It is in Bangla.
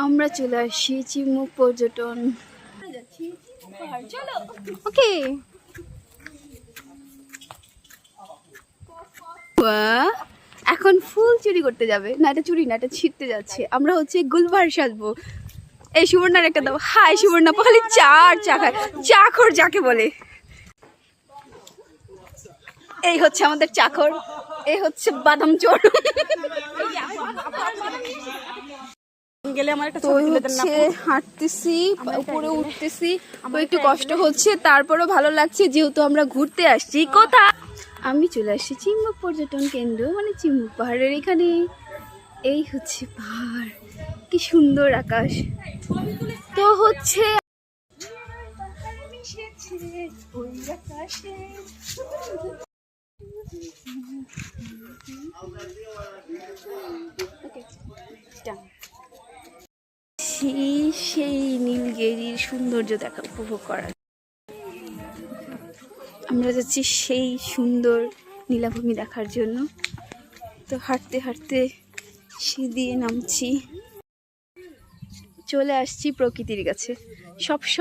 আমরা চলে আসছি চিমুক পর্যটন। চলো ওকে। এখন ফুল চুরি করতে যাবে না, এটা চুরি না, এটা ছিঁড়তে যাচ্ছে। আমরা হচ্ছে গুলবার সাজবো। এই সুবর্ণার একটা দাও। হাই সুবর্ণা, খালি চা আর চা খায়, চাখর যাকে বলে। এই হচ্ছে আমাদের চাকর, এই হচ্ছে বাদাম চোর। হাঁটতেছি, উপরে উঠতেছি, একটু কষ্ট হচ্ছে, তারপরও ভালো লাগছে যেহেতু আমরা ঘুরতে আসছি। কোথা আমি চলে আসছি চিমুক পর্যটন কেন্দ্র, মানে চিমুক পাহাড়ের এখানে। এই হচ্ছে পাহাড়, কি সুন্দর আকাশ। তো হচ্ছে সেই নীলগিরির সৌন্দর্য দেখা উপভোগ করার আমরা যাচ্ছি সেই সুন্দর নীলাভূমি দেখার জন্য। তো হাঁটতে হাঁটতে সিঁড়ি নামছি, চলে আসছি প্রকৃতির কাছে। সবসময়